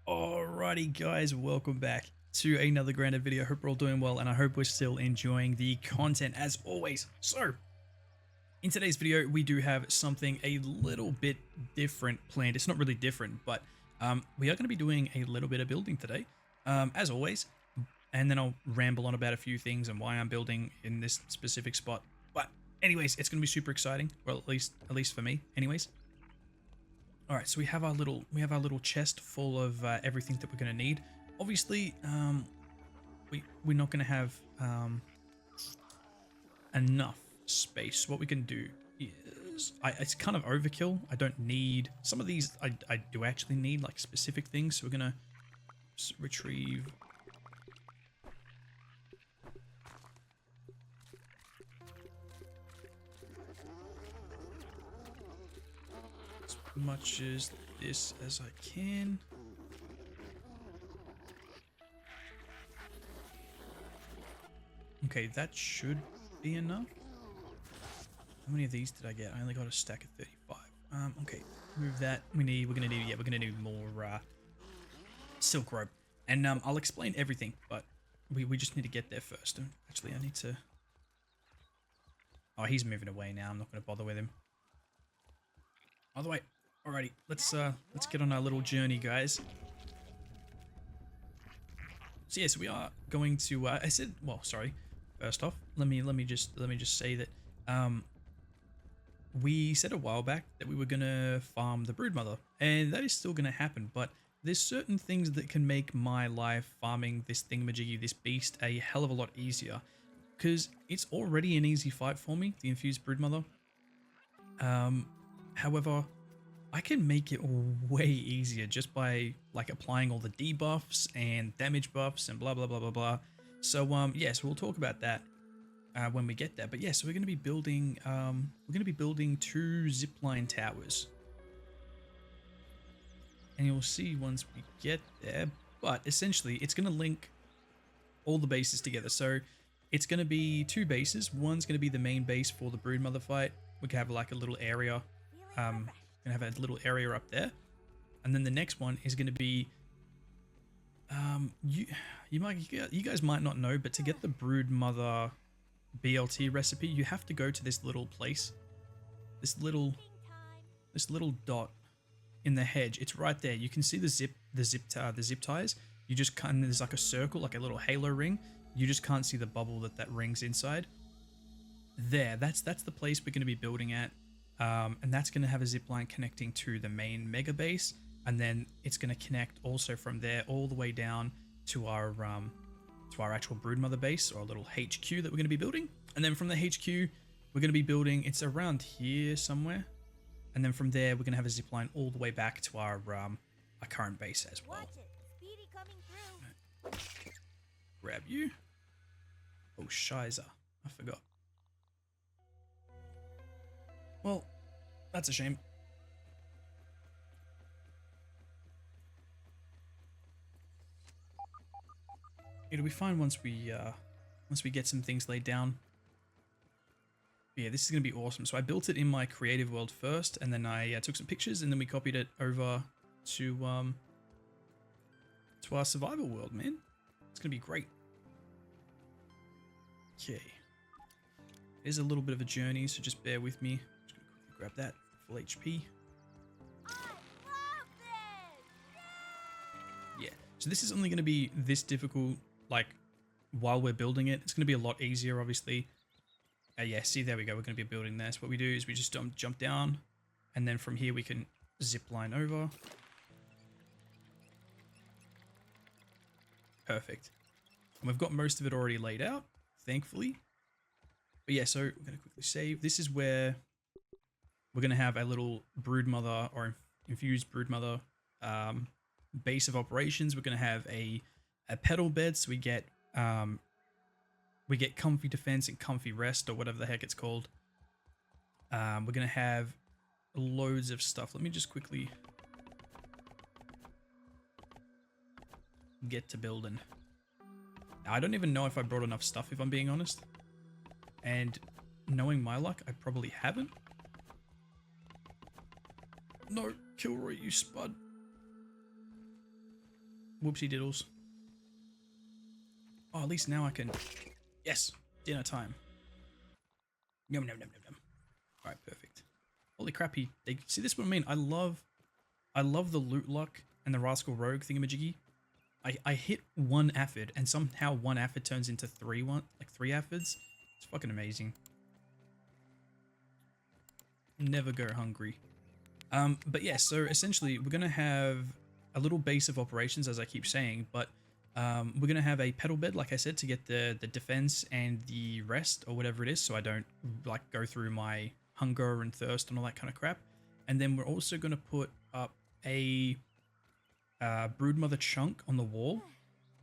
Alrighty guys, welcome back to another granted video. Hope we're all doing well and I hope we're still enjoying the content as always. So, in today's video we do have something a little bit different planned. It's not really different, but we are going to be doing a little bit of building today, as always. And then I'll ramble on about a few things and why I'm building in this specific spot. But anyways, it's going to be super exciting. Well, at least for me anyways. All right, so we have our little chest full of everything that we're going to need. Obviously, we're not going to have enough space. What we can do is, it's kind of overkill. I don't need some of these. I do actually need like specific things. So we're gonna retrieve. Much as this as I can. Okay, that should be enough. How many of these did I get? I only got a stack of 35. Okay, move that. We're gonna need more silk rope, and I'll explain everything, but we just need to get there first. Actually, I need to. Oh, he's moving away now. I'm not gonna bother with him. By the way. Alrighty, let's get on our little journey, guys. So yes, we are going to. I said, well, sorry. First off, let me just say that we said a while back that we were gonna farm the broodmother, and that is still gonna happen. But there's certain things that can make my life farming this thingamajiggy, this beast, a hell of a lot easier, because it's already an easy fight for me, the infused broodmother. However, I can make it way easier just by like applying all the debuffs and damage buffs and blah blah blah blah blah. So yes, we'll talk about that when we get there. But yes, we're going to be building 2 zipline towers, and you'll see once we get there. But essentially, it's going to link all the bases together. So it's going to be 2 bases. One's going to be the main base for the broodmother fight. We can have like a little area. Gonna have a little area up there, and then the next one is going to be you guys might not know, but to get the broodmother BLT recipe, you have to go to this little place, this little dot in the hedge. It's right there. You can see the zip ties. You just can't. There's like a circle, like a little halo ring. You just can't see the bubble that rings inside. There, that's the place we're going to be building at. And that's going to have a zipline connecting to the main mega base, and then it's going to connect also from there all the way down to our actual broodmother base, or a little HQ that we're going to be building. And then from the HQ, we're going to be building, it's around here somewhere, and then from there we're going to have a zipline all the way back to our current base as well. Grab you. Oh, shiza, I forgot. Well, that's a shame. It'll be fine once we get some things laid down. But yeah, this is gonna be awesome. So I built it in my creative world first, and then I took some pictures, and then we copied it over to our survival world. Man, it's gonna be great. Okay, here's a little bit of a journey, so just bear with me. Grab that, full HP. Yeah, so this is only going to be this difficult, like, while we're building it. It's going to be a lot easier, obviously. Yeah, see, there we go. We're going to be building this. What we do is we just jump down, and then from here we can zip line over. Perfect. And we've got most of it already laid out, thankfully. But yeah, so we're going to quickly save. This is where we're going to have a little broodmother or infused broodmother base of operations. We're going to have a pedal bed, so we get comfy defense and comfy rest, or whatever the heck it's called. We're going to have loads of stuff. Let me just quickly get to building. I don't even know if I brought enough stuff, if I'm being honest. And knowing my luck, I probably haven't. No, Kilroy, you spud. whoopsie diddles. Oh, at least now I can... Yes, dinner time. Yum, yum, yum, yum, yum. All right, perfect. Holy crap, see, this is what I mean. I love the loot luck and the Rascal Rogue thingamajiggy. I hit one aphid, and somehow one aphid turns into three aphids. It's fucking amazing. Never go hungry. But yeah, so essentially we're gonna have a little base of operations, as I keep saying, but we're gonna have a pedal bed, like I said, to get the defense and the rest or whatever it is, so I don't like go through my hunger and thirst and all that kind of crap. And then we're also gonna put up a broodmother chunk on the wall,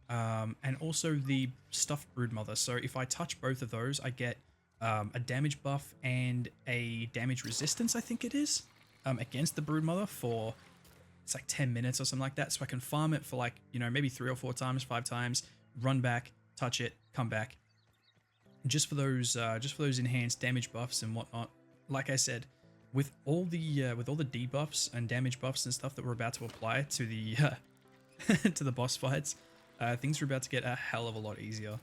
and also the stuffed broodmother. So if I touch both of those, I get a damage buff and a damage resistance, I think it is, against the broodmother for, it's like 10 minutes or something like that. So I can farm it for like, you know, maybe 3 or 4 times, 5 times, run back, touch it, come back, just for those enhanced damage buffs and whatnot. Like I said, with all the debuffs and damage buffs and stuff that we're about to apply to the to the boss fights, things are about to get a hell of a lot easier.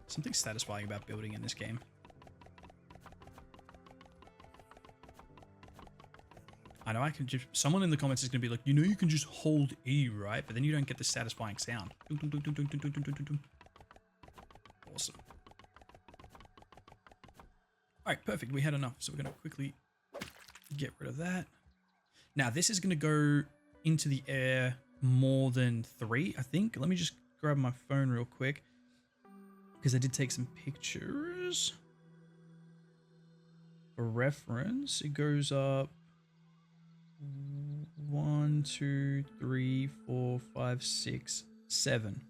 Something satisfying about building in this game. I know I can just... Someone in the comments is going to be like, you know you can just hold E, right? But then you don't get the satisfying sound. Awesome. Alright, perfect. We had enough. So we're going to quickly get rid of that. Now, this is going to go into the air more than 3, I think. Let me just grab my phone real quick, because I did take some pictures. For reference, it goes up 1, 2, 3, 4, 5, 6, 7.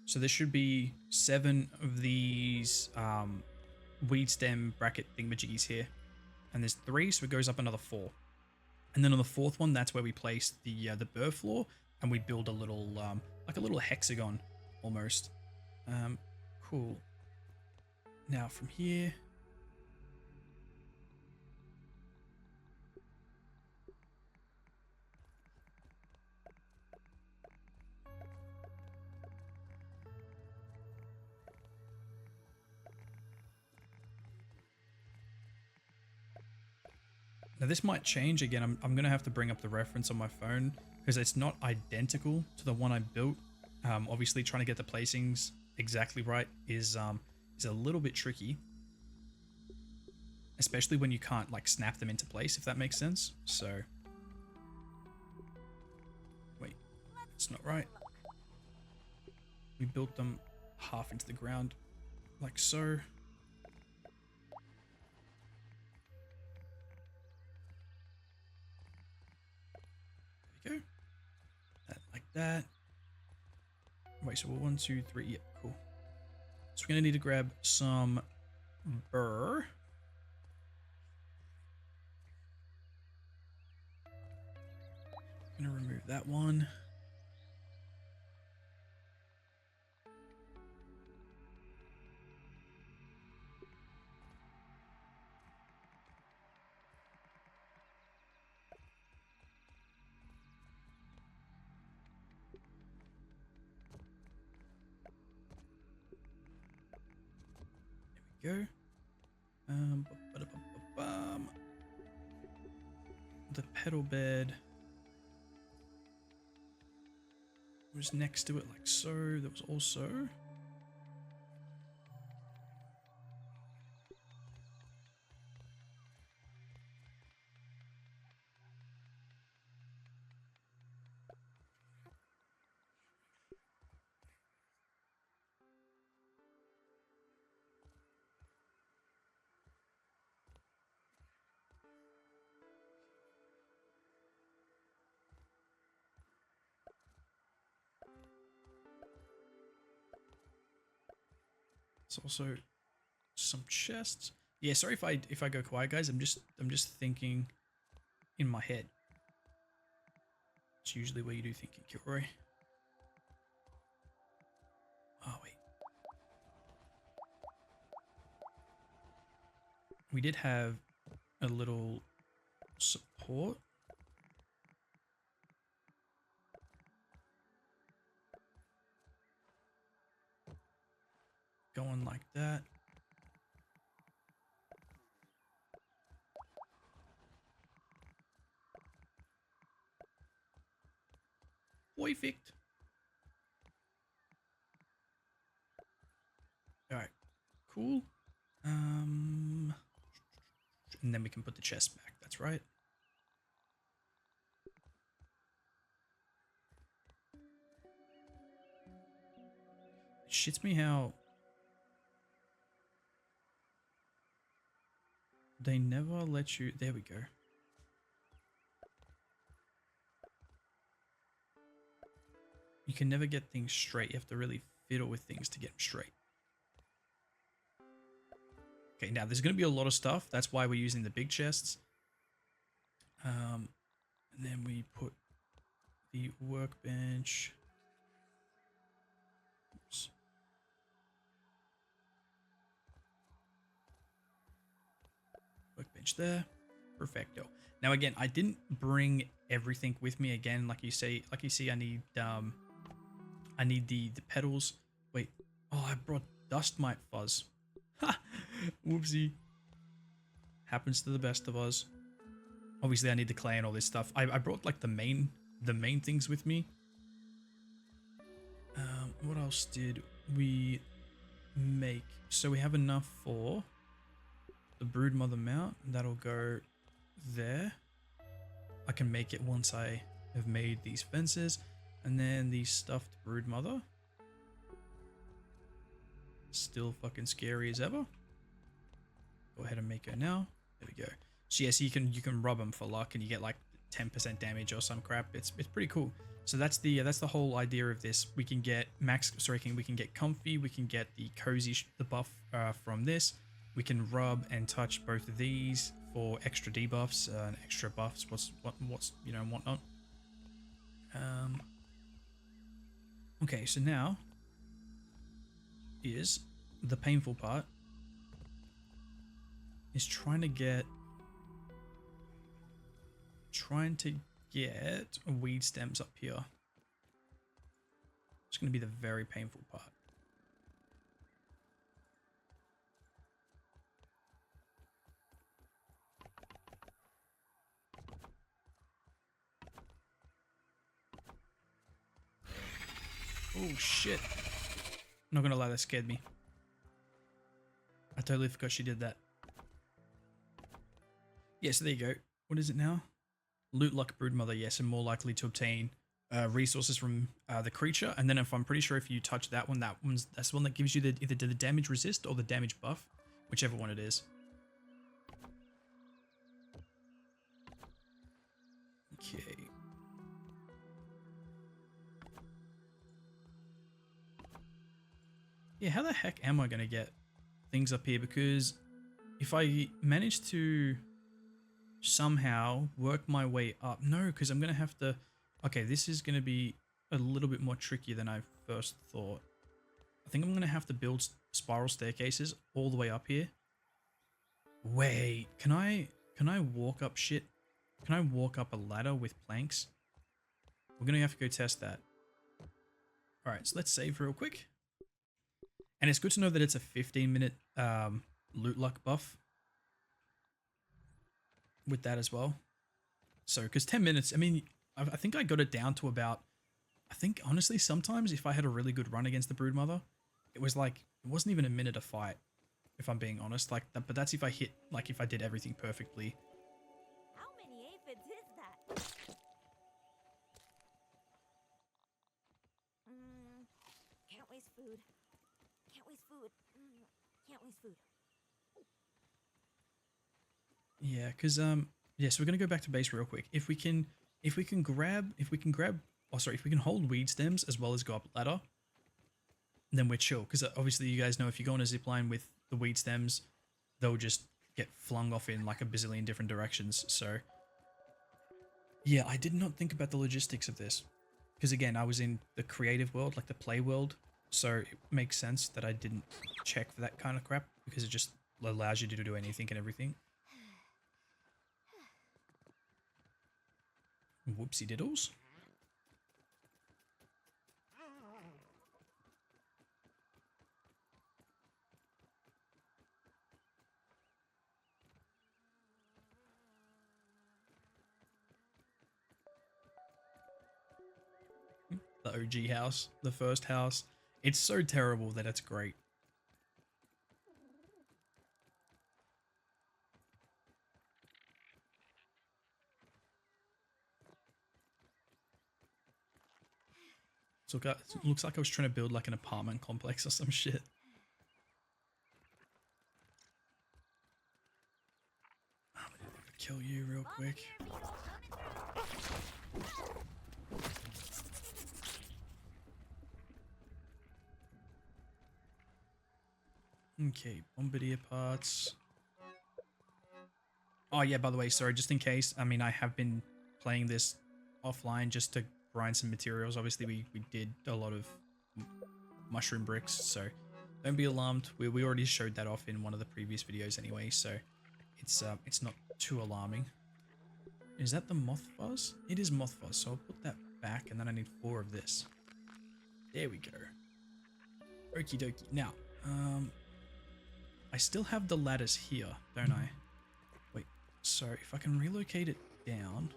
So there should be 7 of these weed stem bracket thingamajiggies here. And there's 3, so it goes up another 4. And then on the 4th one, that's where we place the burr floor, and we build a little like a little hexagon almost. Cool. Now from here, now this might change again. I'm gonna have to bring up the reference on my phone because it's not identical to the one I built. Obviously, trying to get the placings exactly right is a little bit tricky, especially when you can't like snap them into place, if that makes sense. So wait, it's not right. We built them half into the ground like so. There we go. That like that. Wait, so we're 1, 2, 3. Yep, cool. So we're gonna need to grab some burr. Gonna remove that one. There we go. The pedal bed was next to it like so. There was also it's also some chests. Yeah, sorry if I go quiet, guys. I'm just thinking in my head. It's usually where you do thinking, Kilroy. Oh wait. we did have a little support. Going like that. Perfect. Alright, cool. And then we can put the chest back, that's right. It shits me how they never let you, there we go. You can never get things straight, you have to really fiddle with things to get them straight. Okay, now there's going to be a lot of stuff. That's why we're using the big chests. And then we put the workbench. Oops. Workbench there. Perfecto. Now again, I didn't bring everything with me again. Like you see, I need the pedals. Wait. Oh, I brought dust mite fuzz. Ha! Whoopsie. Happens to the best of us. Obviously, I need the clay and all this stuff. I brought like the main things with me. What else did we make? So we have enough for the broodmother mount. That'll go there. I can make it once I have made these fences, and then the stuffed broodmother. Still fucking scary as ever. Go ahead and make her now. There we go. So yes, you can rub them for luck, and you get like 10% damage or some crap. It's pretty cool. So that's the whole idea of this. We can get we can get comfy. We can get the cozy the buff from this. We can rub and touch both of these for extra debuffs and extra buffs. What's you know, whatnot. Okay, so now is the painful part. Is trying to get weed stems up here. It's going to be the very painful part. Oh shit. Not gonna lie, that scared me. I totally forgot she did that. Yeah, so there you go. What is it now? Loot like broodmother, yes, and more likely to obtain resources from the creature. And then if I'm pretty sure if you touch that one, that's the one that gives you either the damage resist or the damage buff, whichever one it is. Okay. Yeah, how the heck am I gonna get things up here? Because if I manage to somehow work my way up, no, because I'm gonna have to. Okay, this is gonna be a little bit more tricky than I first thought. I think I'm gonna have to build spiral staircases all the way up here. Wait, can I walk up shit? Can I walk up a ladder with planks? We're gonna have to go test that. All right, so let's save real quick. And it's good to know that it's a 15-minute loot luck buff with that as well. So, because 10 minutes, I mean, I think I got it down to about, I think honestly, sometimes if I had a really good run against the broodmother, it was like, it wasn't even a minute to fight, if I'm being honest. Like, but that's if I hit, like if I did everything perfectly. How many aphids is that? Can't waste food. Can't waste food. Can't waste food. Yeah, because yeah, so we're gonna go back to base real quick. If we can hold weed stems as well as go up a ladder, then we're chill. Because obviously you guys know if you go on a zipline with the weed stems, they'll just get flung off in like a bazillion different directions. So yeah, I did not think about the logistics of this. Because again, I was in the creative world, like the play world. So it makes sense that I didn't check for that kind of crap because it just allows you to do anything and everything. Whoopsie diddles. The OG house, the first house. It's so terrible that it's great. So it looks like I was trying to build like an apartment complex or some shit. I'm gonna kill you real quick. Okay, bombardier parts. Oh yeah, by the way, sorry, just in case, I mean, I have been playing this offline just to grind some materials. Obviously, we did a lot of mushroom bricks, so don't be alarmed. We already showed that off in one of the previous videos anyway, so it's not too alarming. Is that the moth fuzz? It is moth fuzz, so I'll put that back, and then I need 4 of this. There we go. Okie dokie. Now, I still have the ladders here, don't I? Wait, so if I can relocate it down.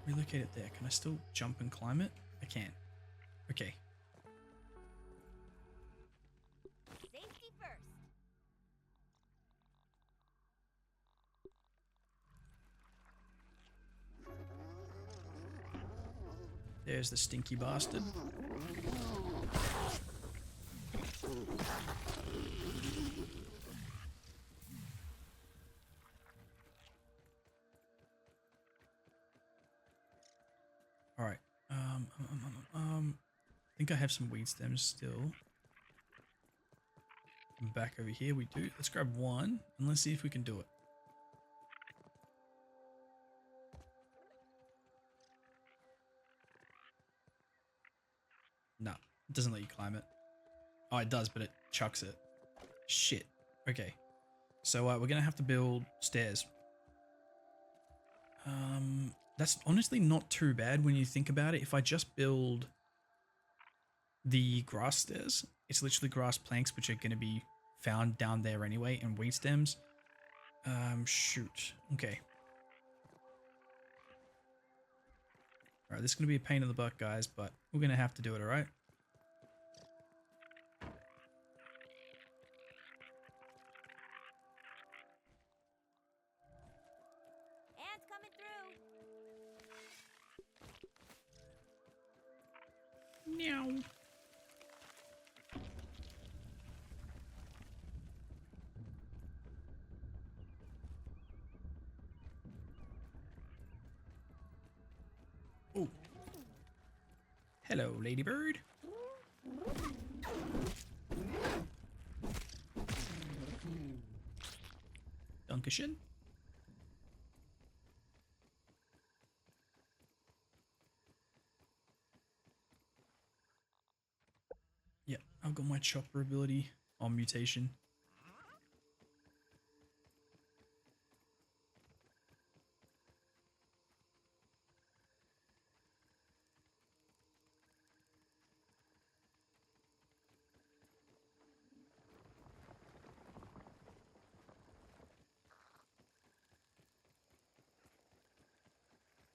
Relocate it there. Can I still jump and climb it? I can. Okay. Safety first. There's the stinky bastard. All right. I think I have some weed stems still. Back over here we do. Let's grab 1 and let's see if we can do it. No, it doesn't let you climb it. Oh, it does, but it chucks it. Shit. Okay. So we're gonna have to build stairs. That's honestly not too bad when you think about it. If I just build the grass stairs, it's literally grass planks which are going to be found down there anyway, and weed stems. Shoot. Okay. Alright, this is going to be a pain in the butt, guys, but we're going to have to do it, alright? Ants coming through. Meow. Oh. Hello, ladybird. Dankeschön. Yeah, I've got my chopper ability on mutation.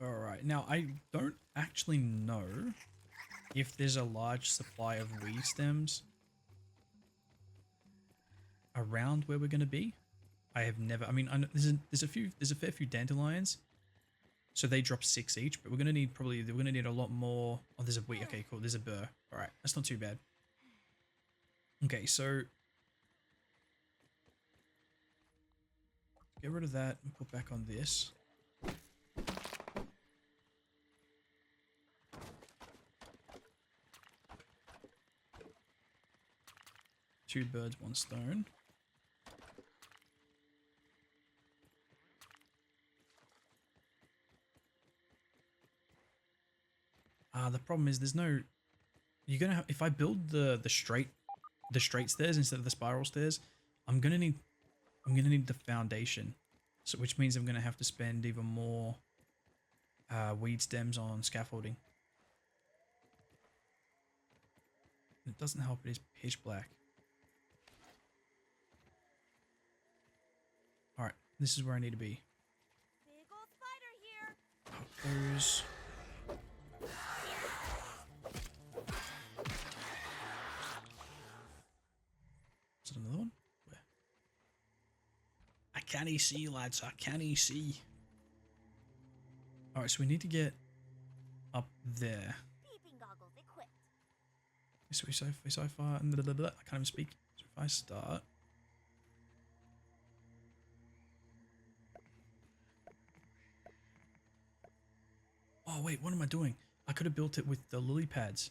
Alright, now I don't actually know if there's a large supply of weed stems around where we're going to be. I have never, I mean, I know there's a fair few dandelions, so they drop 6 each, but we're going to need a lot more. Oh, there's a wheat. Okay, cool. There's a burr. Alright, that's not too bad. Okay, so get rid of that and put back on this. Two birds, one stone. The problem is there's no, you're gonna have, if I build the straight the straight stairs instead of the spiral stairs, I'm gonna need the foundation, so which means I'm gonna have to spend even more weed stems on scaffolding. It doesn't help, it is pitch black. Alright, this is where I need to be. Big old spider here. Pop those. Is it another one? Where? I can't see, lads. I can't see. Alright, so we need to get up there. Peeping goggles equipped. So far, I can't even speak. So if I start. Oh wait, what am I doing? I could have built it with the lily pads.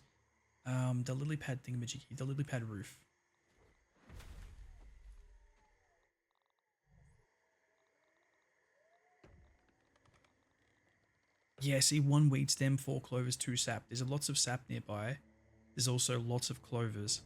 The lily pad thingamajiggy, the lily pad roof. Yeah, see, 1 weed stem, 4 clovers, 2 sap. There's lots of sap nearby. There's also lots of clovers.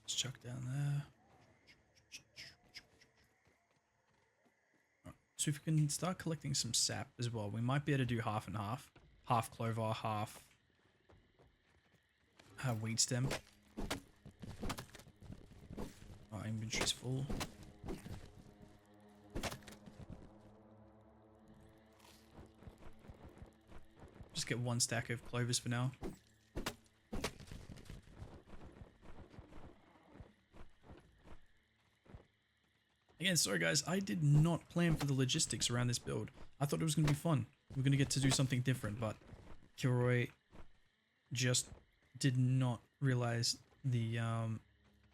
Let's chuck down there. Right, so if we can start collecting some sap as well, we might be able to do half and half. Half clover, half weed stem. Our inventory's full. Just get 1 stack of clovers for now. Again, sorry guys, I did not plan for the logistics around this build. I thought it was going to be fun. We're going to get to do something different, but Kilroy just did not realize the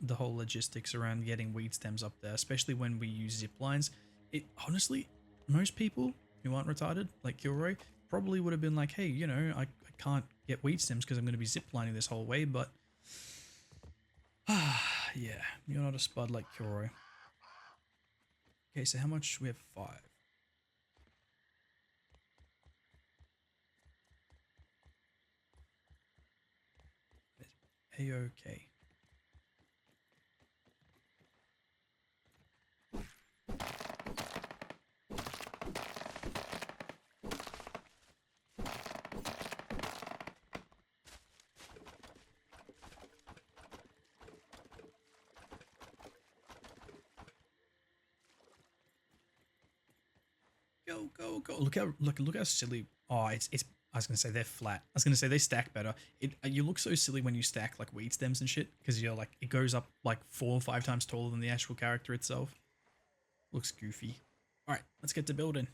whole logistics around getting weed stems up there, especially when we use zip lines. It honestly, most people who aren't retarded, like Kilroy, probably would have been like, hey, you know, I can't get weed stems because I'm going to be ziplining this whole way, but yeah, you're not a spud like Kilroy. Okay, so how much? We have 5. A-okay. Go, go, go. Look how silly. Oh, it's I was gonna say they're flat. I was gonna say they stack better. You look so silly when you stack like weed stems and shit, because you're like, it goes up like 4 or 5 times taller than the actual character itself. Looks goofy. Alright, let's get to building.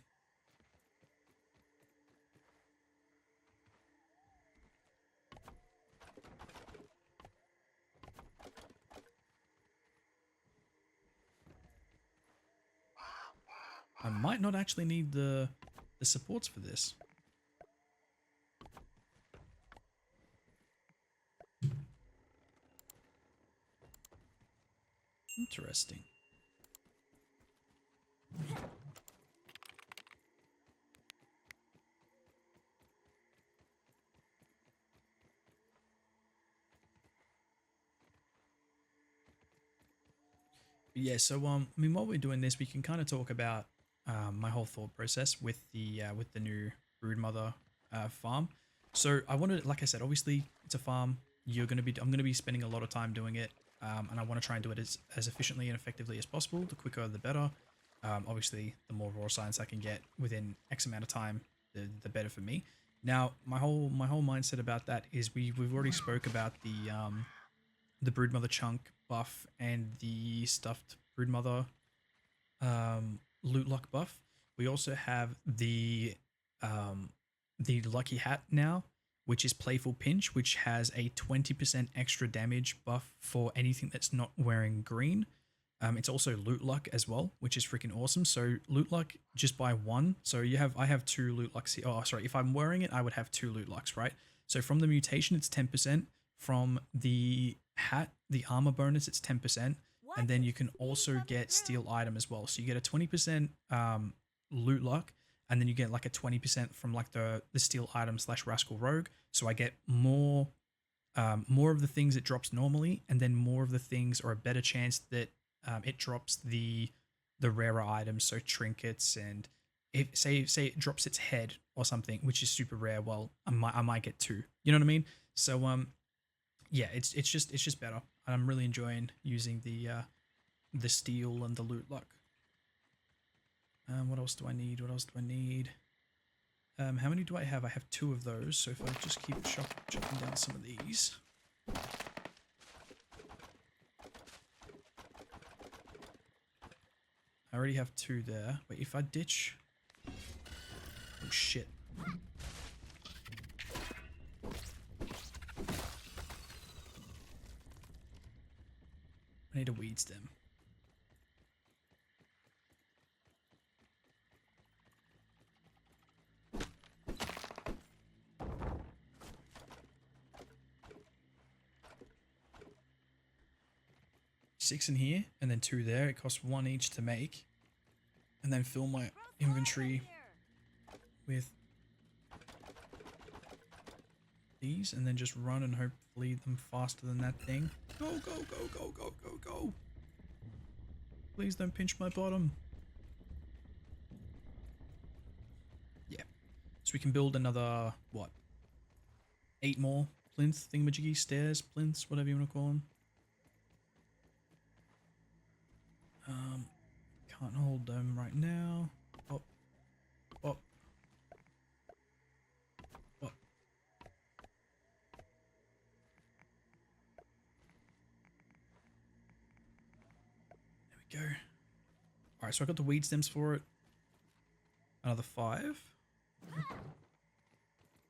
I might not actually need the supports for this. Interesting. Yeah, so I mean, while we're doing this, we can kind of talk about my whole thought process with the new broodmother farm. So I wanted, like I said, obviously it's a farm. I'm gonna be spending a lot of time doing it, and I want to try and do it as efficiently and effectively as possible. The quicker, the better. Obviously, the more raw science I can get within X amount of time, the better for me. Now, my whole mindset about that is we've already spoke about the broodmother chunk buff and the stuffed broodmother loot luck buff. We also have the lucky hat now, which is playful pinch, which has a 20% extra damage buff for anything that's not wearing green. It's also loot luck as well, which is freaking awesome. So loot luck just by 1. So I have 2 loot lucks here. Oh, sorry. If I'm wearing it, I would have 2 loot lucks, right? So from the mutation, it's 10%. From the hat, the armor bonus, it's 10%. What? And then you can Speed also coming get through. steal item as well. So you get a 20% loot luck, and then you get like a 20% from like the steal item / rascal rogue. So I get more of the things it drops normally, and then more of the things, or a better chance that it drops the rarer items, so trinkets, and if say it drops its head or something, which is super rare, well, I might get two. You know what I mean? So yeah, it's just better. I'm really enjoying using the steel and the loot luck. What else do I need? What else do I need? How many do I have? I have 2 of those. So if I just keep chopping down some of these. I already have 2 there. Wait, if I ditch... Oh shit. I need a weed stem. Six in here, and then 2 there. It costs 1 each to make. And then fill my inventory with these, and then just run and hopefully them faster than that thing. Go, go, go, go, go, go, go. Please don't pinch my bottom. Yeah. So we can build another, what? 8 more plinth thingamajiggy, stairs, plinths, whatever you want to call them. Can't hold them right now. Up, up, up. There we go. Alright, so I got the weed stems for it. Another 5.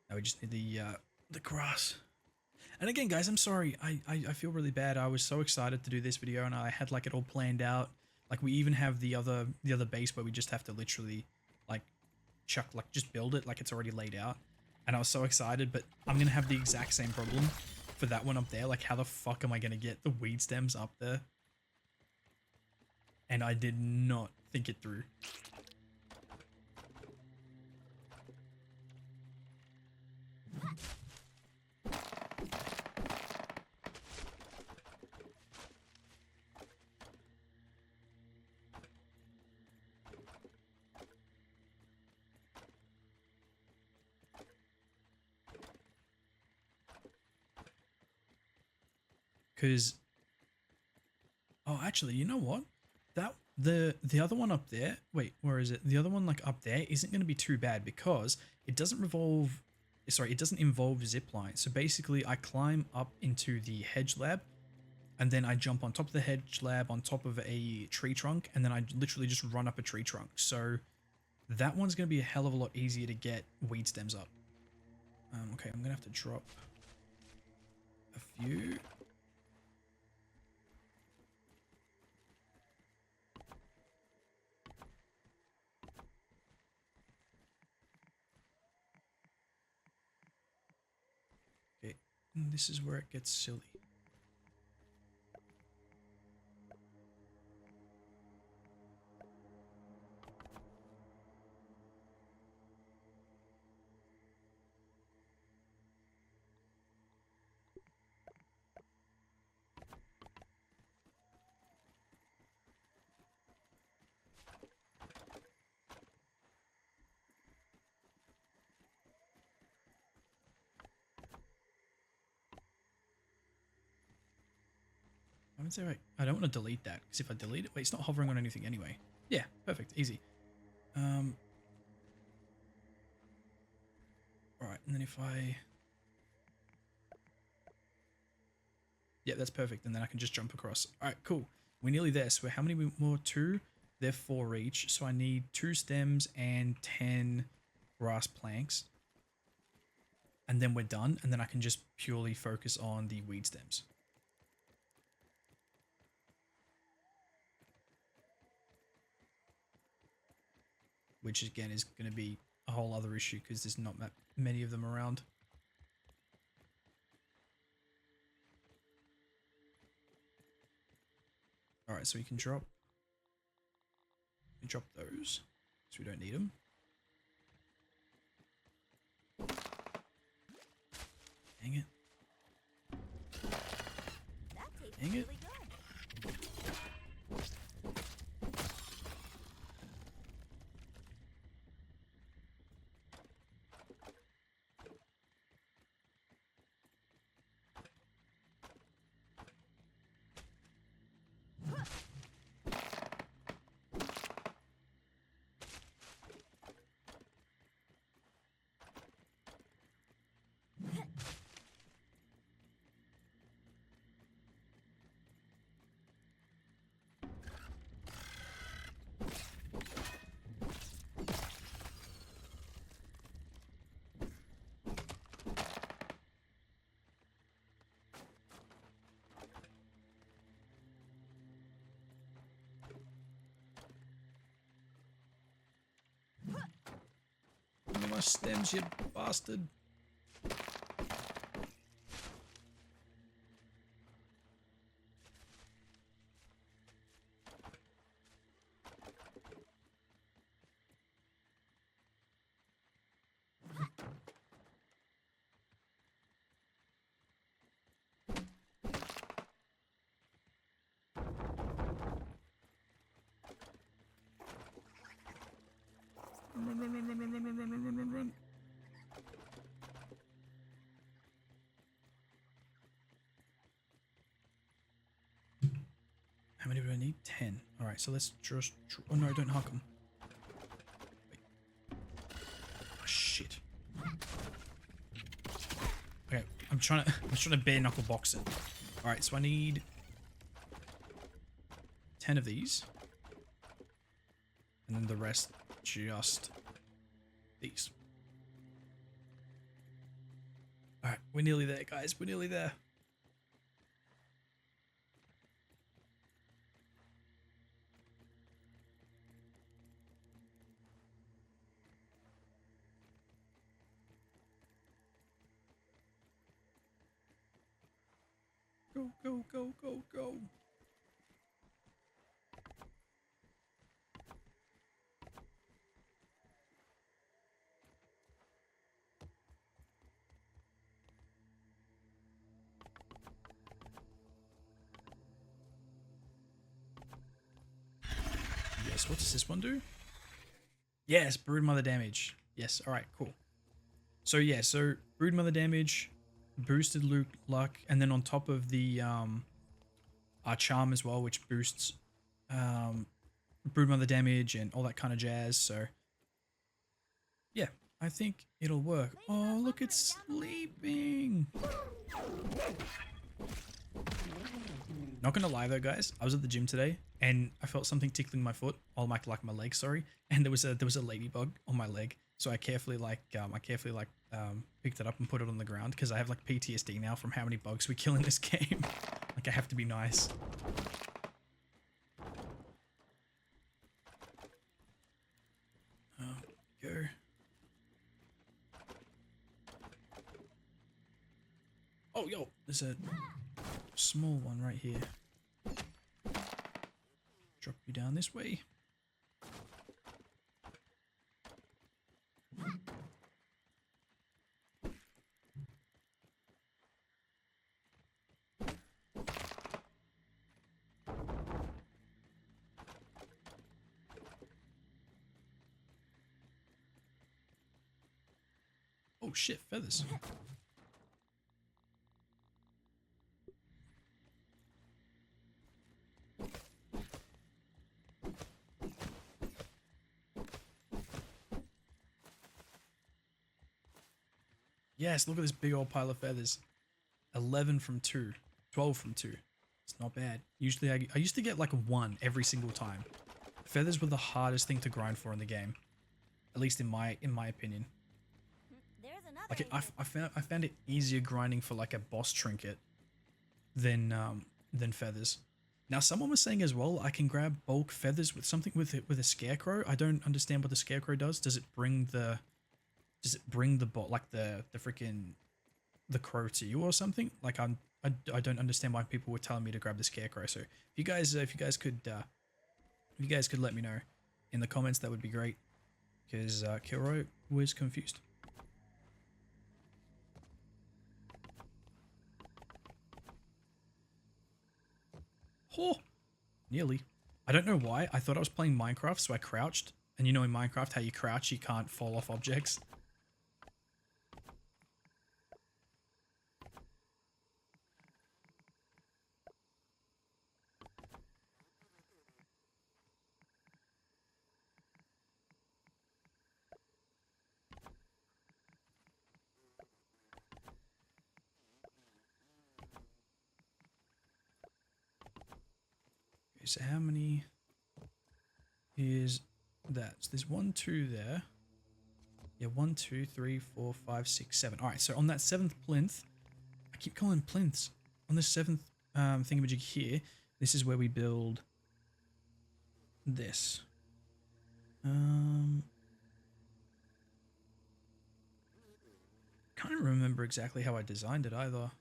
Now we just need the grass. And again, guys, I'm sorry. I feel really bad. I was so excited to do this video, and I had like it all planned out. Like we even have the other base where we just have to literally like just build it like it's already laid out. And I was so excited, but I'm gonna have the exact same problem for that one up there. Like, how the fuck am I gonna get the weed stems up there? And I did not think it through. Because, oh, actually, you know what? That the other one up there. Wait, where is it? The other one like up there isn't going to be too bad because it doesn't revolve. Sorry, it doesn't involve zipline. So basically, I climb up into the hedge lab, and then I jump on top of the hedge lab on top of a tree trunk, and then I literally just run up a tree trunk. So that one's going to be a hell of a lot easier to get weed stems up. Okay, I'm gonna have to drop a few. Okay, this is where it gets silly. I would say, right, I don't want to delete that, because if I delete it, wait, it's not hovering on anything anyway. Yeah, perfect, easy. Alright, and then if I... Yeah, that's perfect, and then I can just jump across. Alright, cool. We're nearly there, so how many more? 2? They're 4 each, so I need 2 stems and 10 grass planks. And then we're done, and then I can just purely focus on the weed stems. Which again is going to be a whole other issue because there's not that many of them around. All right, so we can drop those, so we don't need them. Dang it. That tastes Dang it. really good. Give me my stems, you bastard. Run, run, run, run, run, run, run, run, run, run, run. How many do I need? 10. All right, so let's just... Oh, no, don't huck them. Wait. Oh, shit. Okay, I'm trying to bare knuckle box it. All right, so I need 10 of these. And then the rest just these. All right, we're nearly there, guys. We're nearly there. Go, go, go, go, go. Yes, what does this one do? Yes, broodmother damage. Yes, alright, cool. So yeah, so broodmother damage, boosted luck, and then on top of the our charm as well, which boosts broodmother damage and all that kind of jazz. So yeah, I think it'll work. Oh, look, it's sleeping. Not gonna lie though, guys, I was at the gym today and I felt something tickling my foot, or my leg, sorry, and there was a ladybug on my leg. So I carefully picked it up and put it on the ground because I have like PTSD now from how many bugs we kill in this game. Like I have to be nice. Go. Oh, yo, there's a small one right here. Drop you down this way. Oh shit, feathers. Yes, look at this big old pile of feathers. 11 from 2. 12 from 2. It's not bad. Usually I used to get like 1 every single time. Feathers were the hardest thing to grind for in the game. At least in my opinion. There's another. Like I found it easier grinding for like a boss trinket than feathers. Now someone was saying as well I can grab bulk feathers with something with a scarecrow. I don't understand what the scarecrow does. Does it bring the bot like the freaking the crow to you or something? Like I'm I don't understand why people were telling me to grab the scarecrow. So if you guys could let me know in the comments, that would be great, because Kilroy was confused. Oh, nearly. I don't know why. I thought I was playing Minecraft, so I crouched. And you know in Minecraft how you crouch, you can't fall off objects. Okay, so how many is that? So there's 1, 2 there. Yeah, 1, 2, 3, 4, 5, 6, 7. All right, so on that 7th plinth, I keep calling plinths. On this 7th thingamajig here, this is where we build this. Can't remember exactly how I designed it either.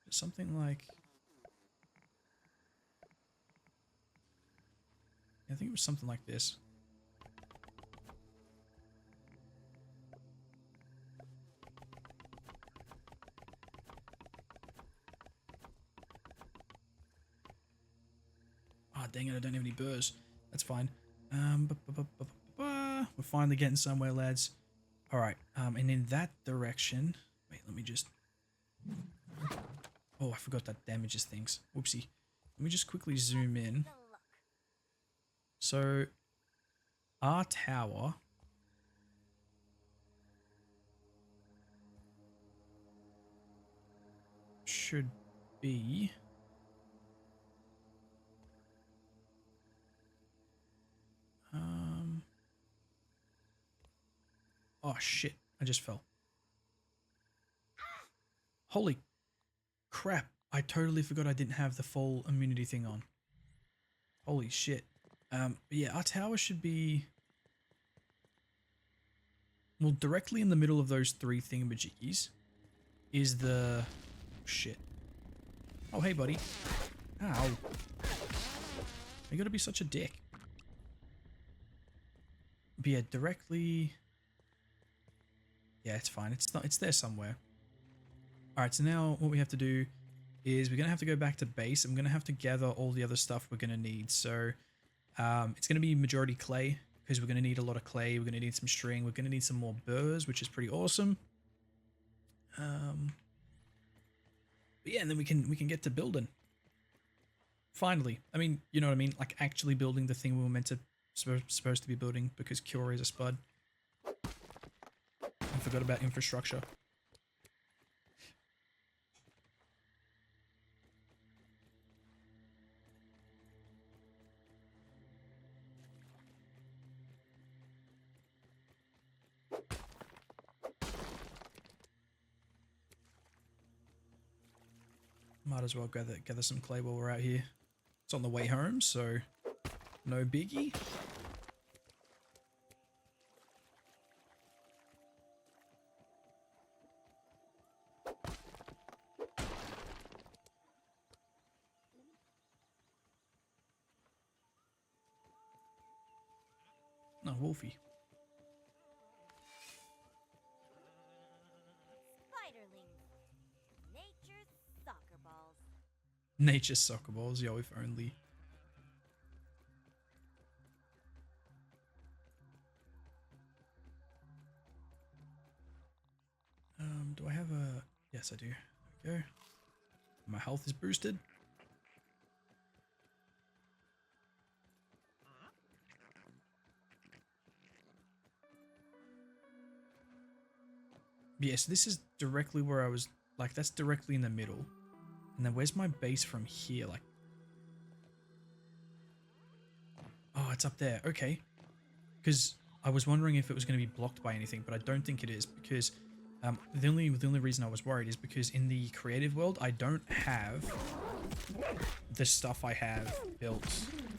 Something like, I think it was something like this. Ah, oh, dang it, I don't have any burrs. That's fine. We're finally getting somewhere, lads. All right, and in that direction, wait, let me just, oh, I forgot that damages things. Whoopsie. Let me just quickly zoom in. So, our tower should be oh shit, I just fell. Holy crap, I totally forgot I didn't have the full immunity thing on. Holy shit. Yeah, our tower should be, well, directly in the middle of those 3 thingamajiggies is the, shit. Oh, hey, buddy. Ow. You gotta be such a dick. But yeah, directly, yeah, it's fine. It's not, it's there somewhere. All right, so now what we have to do is we're gonna have to go back to base. I'm gonna have to gather all the other stuff we're gonna need. So it's gonna be majority clay, because we're gonna need a lot of clay. We're gonna need some string. We're gonna need some more burrs, which is pretty awesome. But yeah, and then we can get to building. Finally, I mean, you know what I mean? Like actually building the thing we were meant to supposed to be building, because Cure is a spud. I forgot about infrastructure. Might as well gather some clay while we're out here. It's on the way home, so no biggie. No, Wolfie. Spiderlings. Nature's soccer balls. Nature's soccer balls, yo, if only. Do I have a... Yes, I do. There we go. My health is boosted. Yes, this is directly where I was, like, that's directly in the middle. And then where's my base from here? Like, oh, it's up there. Okay. Because I was wondering if it was going to be blocked by anything, but I don't think it is, because the only reason I was worried is because in the creative world, I don't have the stuff I have built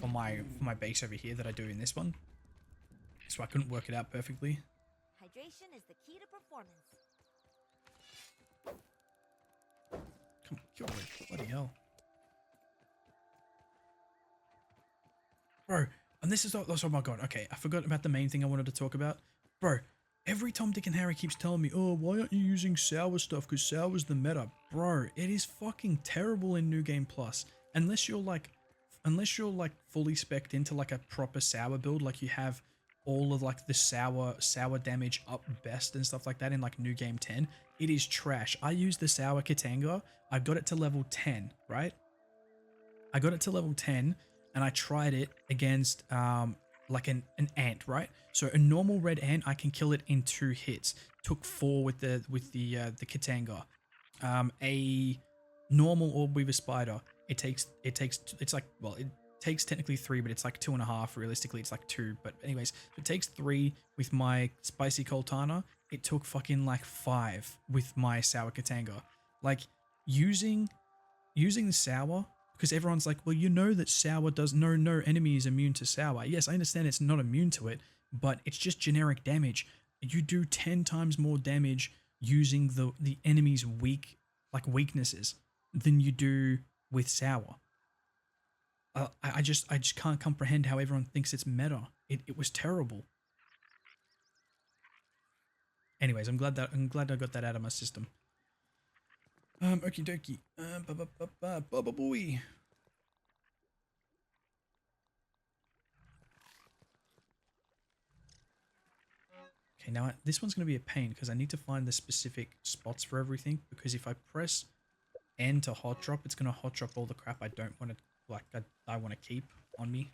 for my base over here that I do in this one. So I couldn't work it out perfectly. Hydration is the key to performance. Come on, kill me. Bloody hell. Bro, and this is, oh my god, okay, I forgot about the main thing I wanted to talk about. Bro, every Tom, Dick, and Harry keeps telling me, oh, why aren't you using sour stuff? Because sour's the meta. Bro, it is fucking terrible in New Game Plus. Unless you're like fully spec'd into like a proper sour build, like you have all of like the sour damage up best and stuff like that in like New Game 10, it is trash. I use the sour Katanga. I got it to level 10, right? I got it to level 10 and I tried it against like an ant, right? So a normal red ant, I can kill it in 2 hits. Took 4 with the Katanga. A normal orb weaver spider, it takes technically 3, but it's like 2.5. Realistically, it's like 2. But anyways, it takes 3 with my spicy Coltana. It took fucking like 5 with my sour Katanga. Like using the sour, because everyone's like, well, you know that sour does no enemy is immune to sour. Yes, I understand it's not immune to it, but it's just generic damage. You do 10 times more damage using the enemy's weaknesses than you do with sour. I just can't comprehend how everyone thinks it's meta. It was terrible. Anyways, I'm glad I got that out of my system. Okie dokie. Baba boy. Okay, now this one's going to be a pain because I need to find the specific spots for everything, because if I press N to hot drop, it's going to hot drop all the crap I don't want to, like, I want to keep on me.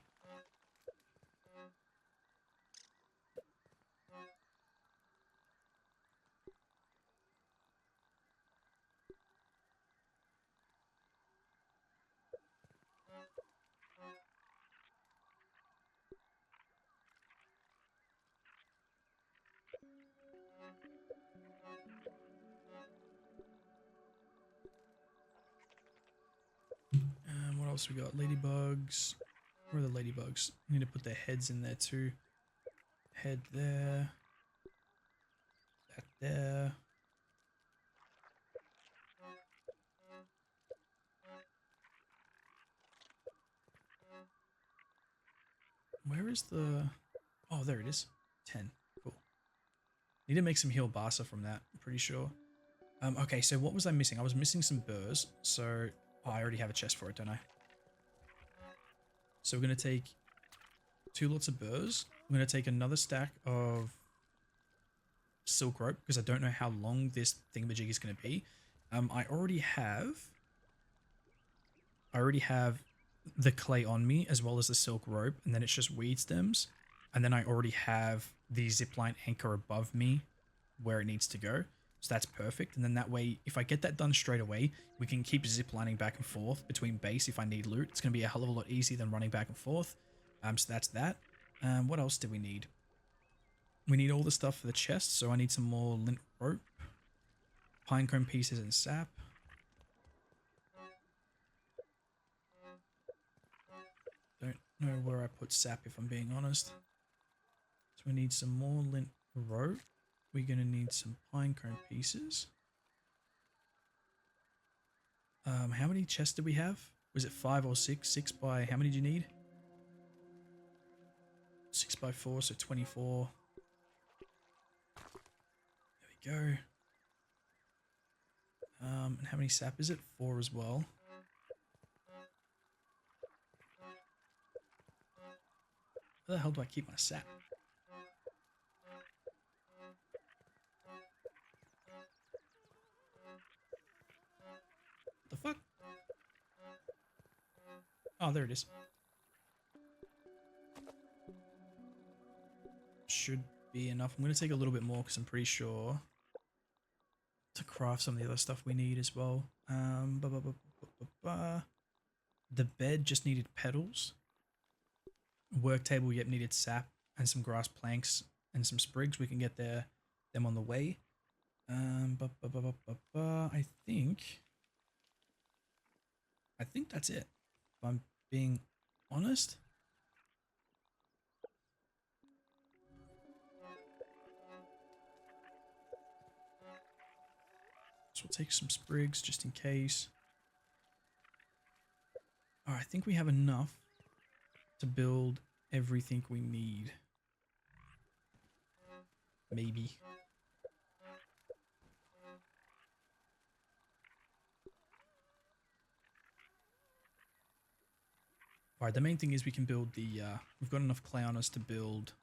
What else we got? Ladybugs. Where are the ladybugs? I need to put their heads in there too. Head there. That there. Where is the... Oh, there it is. 10. Cool. Need to make some heal Basa from that, I'm pretty sure. Okay, so what was I missing? I was missing some burrs. So, oh, I already have a chest for it, don't I? So we're going to take 2 lots of burrs. I'm going to take another stack of silk rope, because I don't know how long this thingamajig is going to be. I already have the clay on me, as well as the silk rope, and then it's just weed stems. And then I already have the zipline anchor above me where it needs to go. So that's perfect. And then that way, if I get that done straight away, we can keep ziplining back and forth between base if I need loot. It's going to be a hell of a lot easier than running back and forth. So that's that. What else do we need? We need all the stuff for the chest, so I need some more lint rope, pinecone pieces, and sap. Don't know where I put sap, if I'm being honest. So we need some more lint rope. We're going to need some pinecone pieces. How many chests do we have? Was it 5 or 6? 6 by... How many do you need? 6 by 4, so 24. There we go. And how many sap is it? 4 as well. Where the hell do I keep my sap? The fuck? Oh, there it is. Should be enough. I'm going to take a little bit more because I'm pretty sure to craft some of the other stuff we need as well. The bed just needed petals. Work table yet needed sap and some grass planks and some sprigs. We can get them on the way. I think that's it, if I'm being honest. we'll take some sprigs just in case. Alright, I think we have enough to build everything we need. Maybe. Alright, the main thing is we can build the, we've got enough clay on us to build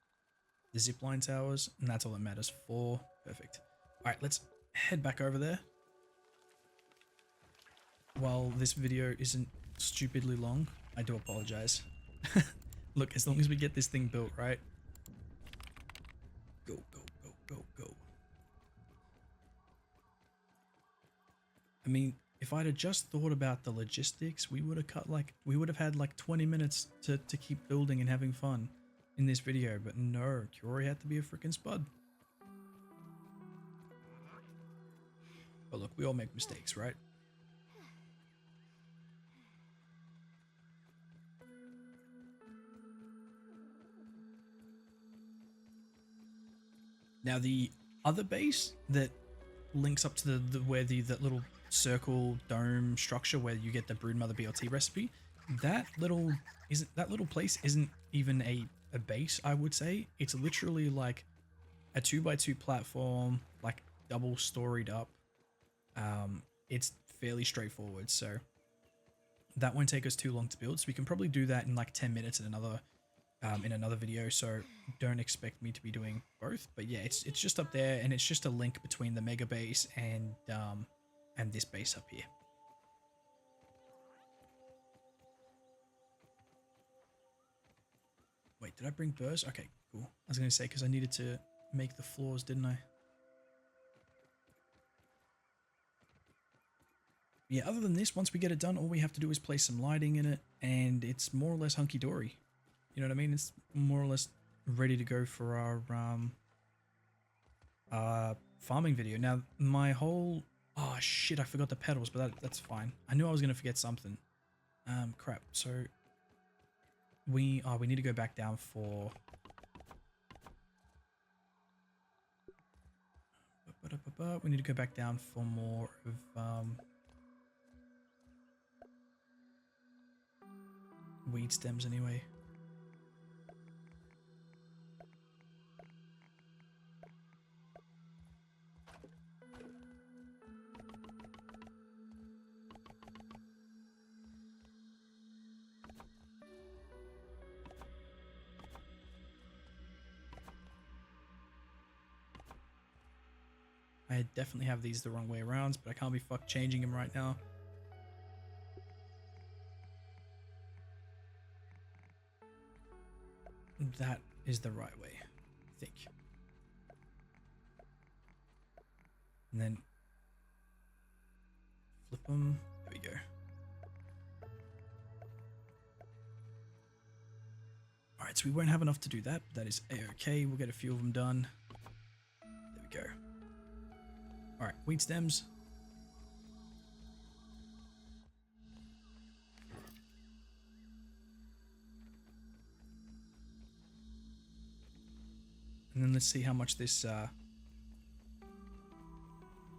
the zipline towers, and that's all that matters for. Perfect. Alright, let's head back over there. While this video isn't stupidly long, I do apologize. Look, as long as we get this thing built, right? Go, go, go, go, go. I mean, if I'd have just thought about the logistics, we would have had like 20 minutes to keep building and having fun in this video, but no, Curie had to be a freaking spud. But look, we all make mistakes, right? Now the other base that links up to that little circle dome structure where you get the Broodmother BLT recipe, that little place isn't even a base, I would say. It's literally like a 2x2 platform, like double storied up. It's fairly straightforward, so that won't take us too long to build. So we can probably do that in like 10 minutes in another video, so don't expect me to be doing both. But yeah, it's just up there, and it's just a link between the mega base and this base up here. Wait, did I bring burrs? Okay, cool. I was gonna say, because I needed to make the floors, didn't I? Yeah, other than this, once we get it done, all we have to do is place some lighting in it, and it's more or less hunky-dory. You know what I mean? It's more or less ready to go for our farming video. Now, my whole... Oh, shit, I forgot the pedals, but that's fine. I knew I was going to forget something. Crap. So, we need to go back down for... We need to go back down for more of... weed stems anyway. I definitely have these the wrong way around, but I can't be fucked changing them right now. That is the right way, I think. And then flip them. There we go. Alright, so we won't have enough to do that. That is a-okay. We'll get a few of them done. There we go. Alright, weed stems. And then let's see how much this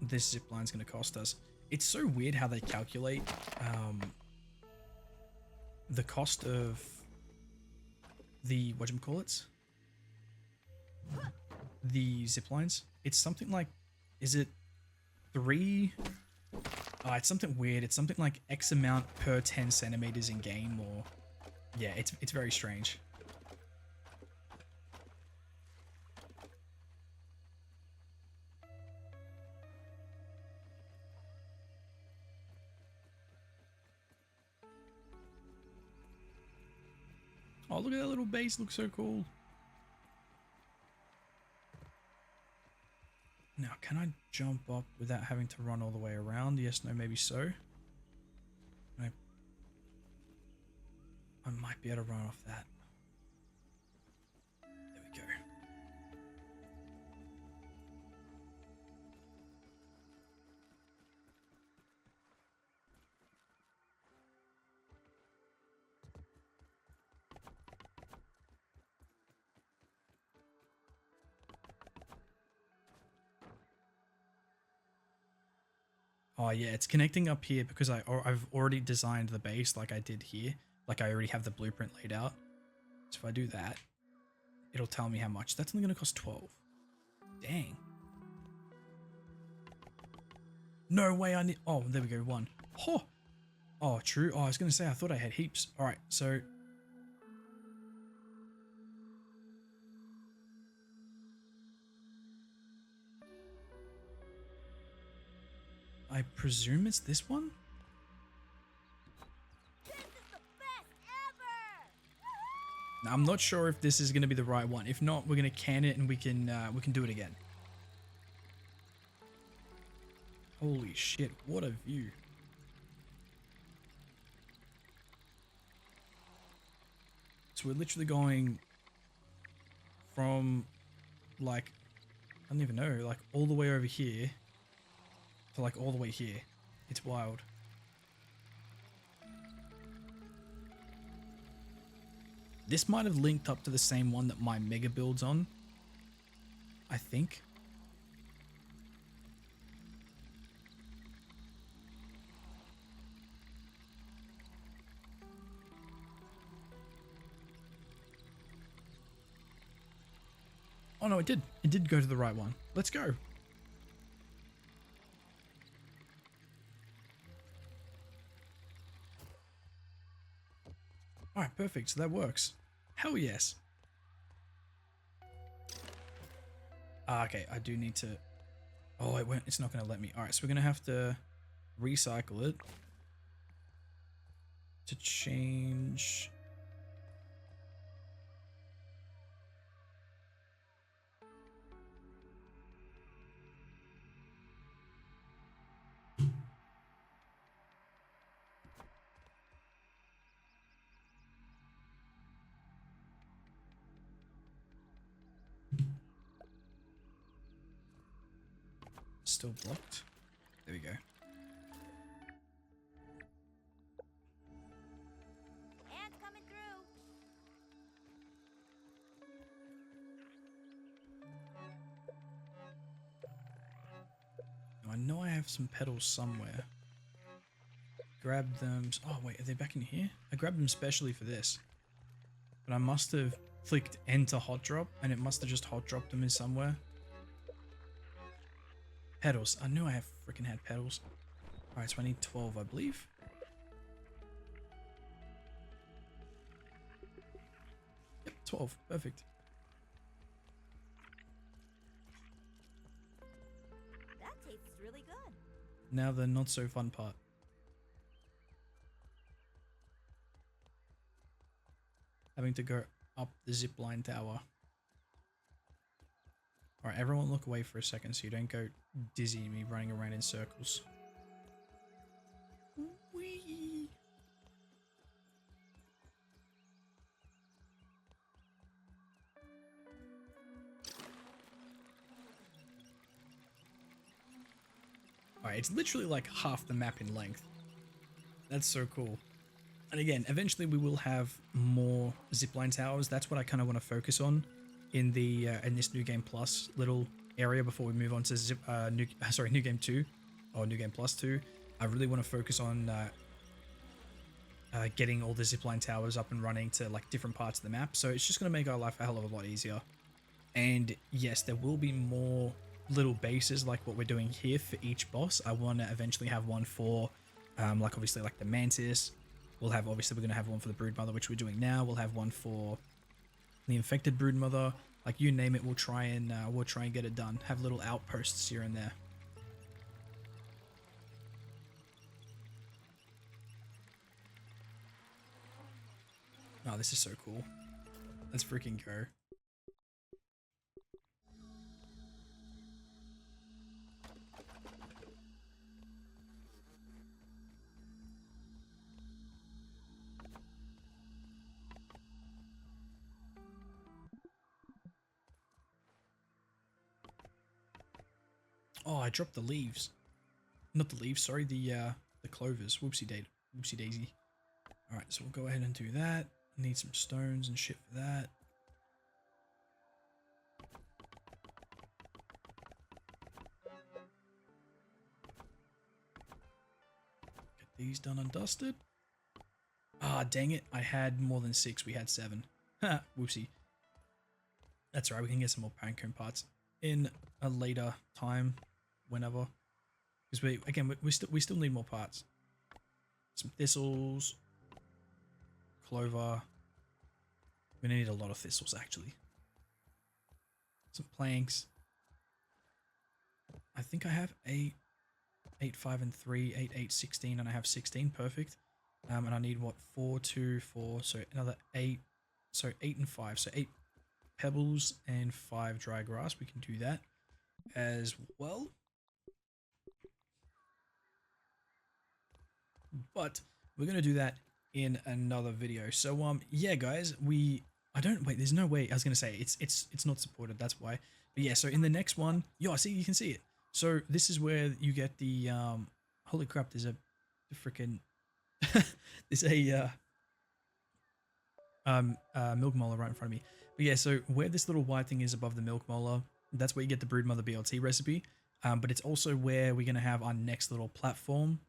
this zipline is going to cost us. It's so weird how they calculate the cost of the whatchamacallits, the ziplines. It's something like, is it 3? It's something weird. It's something like X amount per 10 centimeters in game, or yeah, it's very strange. Oh, look at that little base. Looks so cool. Now, can I jump up without having to run all the way around? Yes, no, maybe so. I might be able to run off that. There we go. Oh yeah, it's connecting up here because I've already designed the base like I did here. Like I already have the blueprint laid out. So if I do that, it'll tell me how much. That's only going to cost 12. Dang. No way I need... Oh, there we go, 1. Oh, oh true. Oh, I was going to say, I thought I had heaps. All right, so... I presume it's this one? This is the best ever! Now, I'm not sure if this is going to be the right one. If not, we're going to can it and we can do it again. Holy shit, what a view. So we're literally going from, like, I don't even know, like all the way over here to like all the way here. It's wild. This might have linked up to the same one that my mega build's on, I think. Oh no, it did. It did go to the right one. Let's go. Alright, perfect. So that works. Hell yes. Okay, I do need to... Oh, it won't. It's not going to let me. Alright, so we're going to have to recycle it to change... Still blocked. There we go. And coming through. I know I have some pedals somewhere. Grab them. Oh wait, are they back in here? I grabbed them specially for this. But I must have clicked enter hot drop and it must have just hot dropped them in somewhere. Pedals. I knew I have freaking had pedals. Alright, so I need 12, I believe. Yep, 12. Perfect. That tastes really good. Now the not so fun part. Having to go up the zipline tower. Alright, everyone look away for a second so you don't go dizzy me running around in circles. Whee! Alright, it's literally like half the map in length. That's so cool. And again, eventually we will have more zipline towers. That's what I kind of want to focus on in the in this New Game Plus little area before we move on to New Game 2 or New Game Plus 2. I really want to focus on getting all the zipline towers up and running to like different parts of the map. So it's just going to make our life a hell of a lot easier. And yes, there will be more little bases like what we're doing here for each boss. I want to eventually have one for like obviously like the Mantis. We'll have, obviously we're going to have one for the Broodmother, which we're doing now. We'll have one for the infected Broodmother. Like you name it, we'll try and get it done. Have little outposts here and there. Oh, this is so cool. Let's freaking go. Oh, I dropped the leaves. Not the leaves, sorry, the clovers. Whoopsie daisy. Alright, so we'll go ahead and do that. Need some stones and shit for that. these done and dusted. Ah, dang it. I had more than 6. We had 7. Ha, whoopsie. That's all right. We can get some more pinecone parts in a later time, whenever. Because we still need more parts. Some thistles, clover. We're gonna need a lot of thistles actually. Some planks. I think I have 8, 8, 5, and 3, 8, 8, 16, and I have 16. Perfect. And I need what? 4, 2, 4. So another 8. So 8 and 5. So 8 pebbles and 5 dry grass. We can do that as well. But we're gonna do that in another video. So yeah guys, there's no way. I was gonna say it's not supported, that's why. But yeah, so in the next one, I see, you can see it. So this is where you get the holy crap, there's a freaking there's a milk molar right in front of me. But yeah, so where this little white thing is above the milk molar, that's where you get the brood mother BLT recipe. But it's also where we're gonna have our next little platform.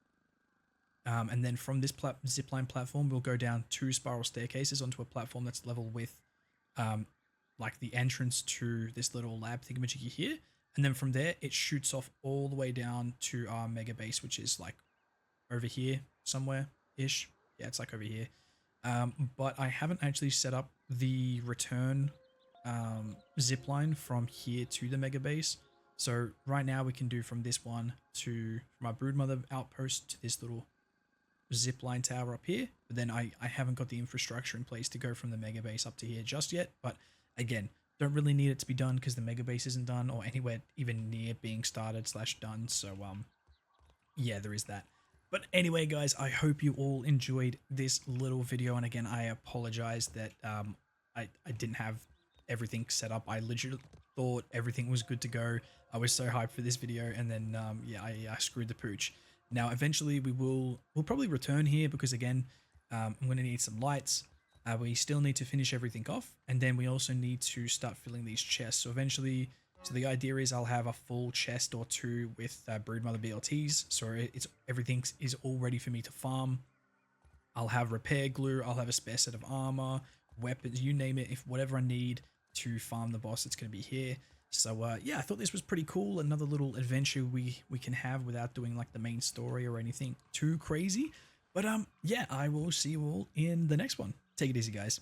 And then from this zipline platform, we'll go down 2 spiral staircases onto a platform that's level with like the entrance to this little lab thingamajiggy here. And then from there, it shoots off all the way down to our mega base, which is like over here somewhere-ish. Yeah, it's like over here. But I haven't actually set up the return zipline from here to the mega base. So right now we can do from this one to my broodmother outpost to this little zipline tower up here. But then I haven't got the infrastructure in place to go from the mega base up to here just yet. But again, don't really need it to be done because the mega base isn't done or anywhere even near being started / done. So yeah, there is that. But anyway, guys, I hope you all enjoyed this little video. And again, I apologize that I didn't have everything set up. I literally thought everything was good to go. I was so hyped for this video, and then yeah, I screwed the pooch. Now, eventually, we'll probably return here because again, I'm going to need some lights. We still need to finish everything off, and then we also need to start filling these chests. So eventually, so the idea is I'll have a full chest or 2 with broodmother BLTs. So everything is all ready for me to farm. I'll have repair glue. I'll have a spare set of armor, weapons, you name it. If whatever I need to farm the boss, it's going to be here. So yeah, I thought this was pretty cool. Another little adventure we can have without doing like the main story or anything too crazy. But yeah, I will see you all in the next one. Take it easy, guys.